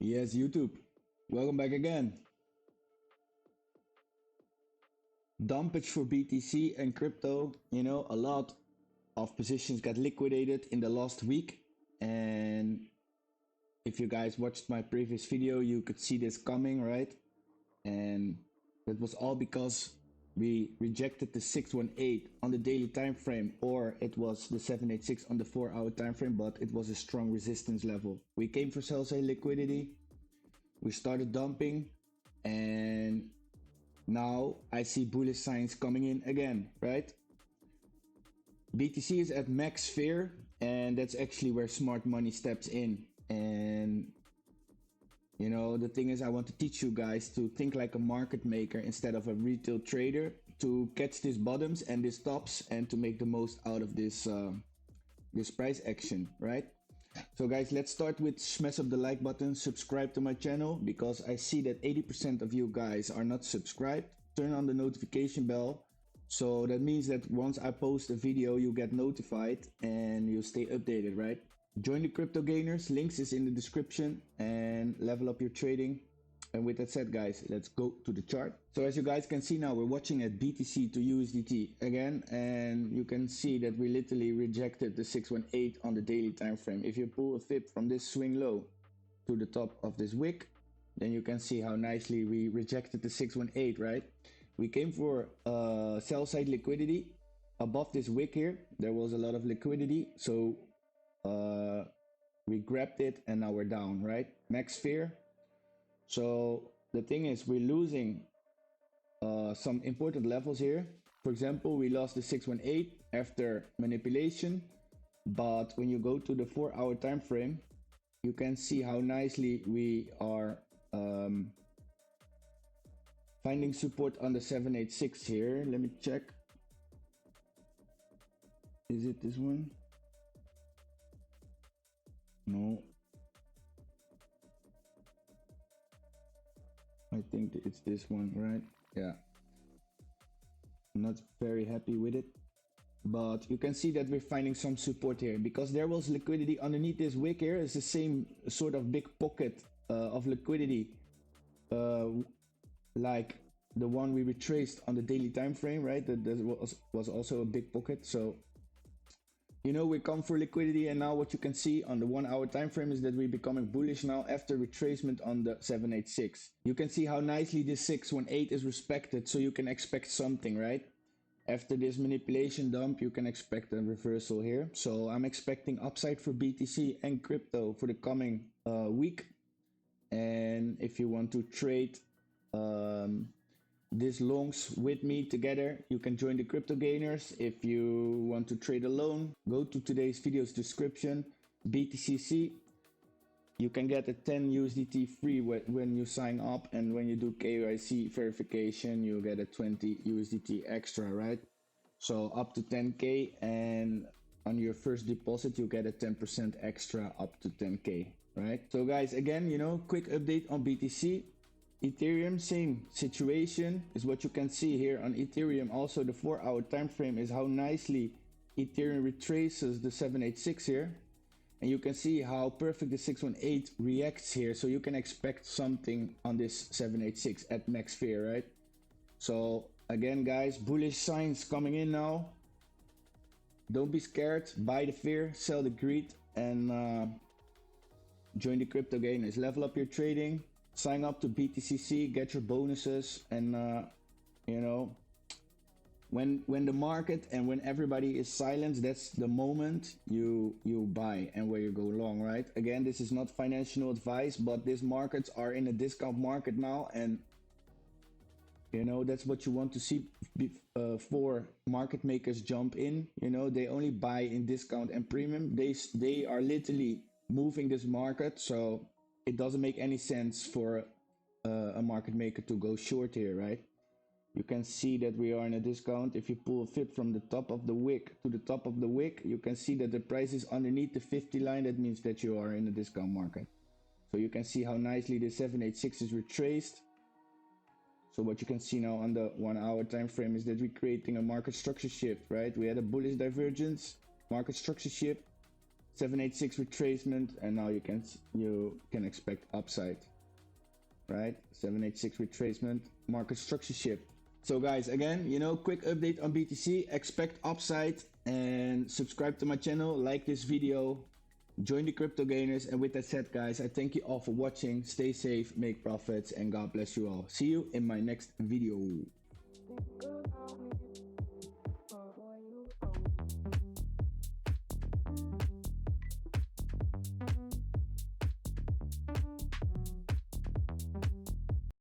Yes, YouTube. Welcome back again. Dumpage for BTC and crypto. A lot of positions got liquidated in the last week. And if you guys watched my previous video, you could see this coming, right? And that was all because we rejected the 618 on the daily time frame, or it was the 786 on the 4-hour time frame, but it was a strong resistance level. We came for sell side liquidity. We started dumping, and now I see bullish signs coming in again, right? BTC is at max fear, and that's actually where smart money steps in. And the thing is, I want to teach you guys to think like a market maker instead of a retail trader, to catch these bottoms and these tops and to make the most out of this price action, right? So guys, let's start with smash up the like button, subscribe to my channel, because I see that 80% of you guys are not subscribed. Turn on the notification bell, so that means that once I post a video, you get notified and you stay updated, right? Join the crypto gainers, links is in the description, and level up your trading. And with that said, guys, let's go to the chart. So as you guys can see now, we're watching at BTC to USDT again, and you can see that we literally rejected the 618 on the daily time frame. If you pull a fib from this swing low to the top of this wick, then you can see how nicely we rejected the 618, right? We came for sell side liquidity above this wick here. There was a lot of liquidity, so we grabbed it, and now we're down, right? Max fear. So the thing is, we're losing some important levels here. For example, we lost the 618 after manipulation, but when you go to the 4-hour time frame, you can see how nicely we are finding support on the 786 here. Let me check. Is it this one? No, I think it's this one, right? Yeah, I'm not very happy with it, but you can see that we're finding some support here because there was liquidity underneath this wick here. It's the same sort of big pocket of liquidity like the one we retraced on the daily time frame, right? That was also a big pocket. So we come for liquidity, and now what you can see on the 1-hour time frame is that we're becoming bullish now after retracement on the 786. You can see how nicely this 618 is respected, so you can expect something, right? After this manipulation dump, you can expect a reversal here. So I'm expecting upside for BTC and crypto for the coming week. And if you want to trade these longs with me together, you can join the crypto gainers. If you want to trade alone, go to today's video's description, BTCC. You can get a 10 USDT free when you sign up, and when you do KYC verification, you get a 20 USDT extra, right? So up to 10k, and on your first deposit you get a 10% extra up to 10k, right? So guys, again, quick update on BTC. Ethereum, same situation is what you can see here on Ethereum. Also, the 4-hour time frame is how nicely Ethereum retraces the 786 here, and you can see how perfect the 618 reacts here. So you can expect something on this 786 at max fear, right? So again, guys, bullish signs coming in now. Don't be scared. Buy the fear, sell the greed, and join the crypto gainers. Level up your trading. Sign up to BTCC, get your bonuses, and when the market and when everybody is silent, that's the moment you buy and where you go long, right? Again, this is not financial advice, but these markets are in a discount market now, and that's what you want to see before market makers jump in. They only buy in discount and premium. They are literally moving this market, so it doesn't make any sense for a market maker to go short here, right? You can see that we are in a discount. If you pull a fib from the top of the wick to the top of the wick, you can see that the price is underneath the 50 line. That means that you are in a discount market. So you can see how nicely the 786 is retraced. So what you can see now on the 1-hour time frame is that we're creating a market structure shift, right? We had a bullish divergence, market structure shift, 786 retracement, and now you can expect upside, right? 786 retracement, market structure shift. So guys, again, quick update on BTC, expect upside, and subscribe to my channel, like this video, join the crypto gainers. And with that said, guys, I thank you all for watching. Stay safe, make profits, and God bless you all. See you in my next video.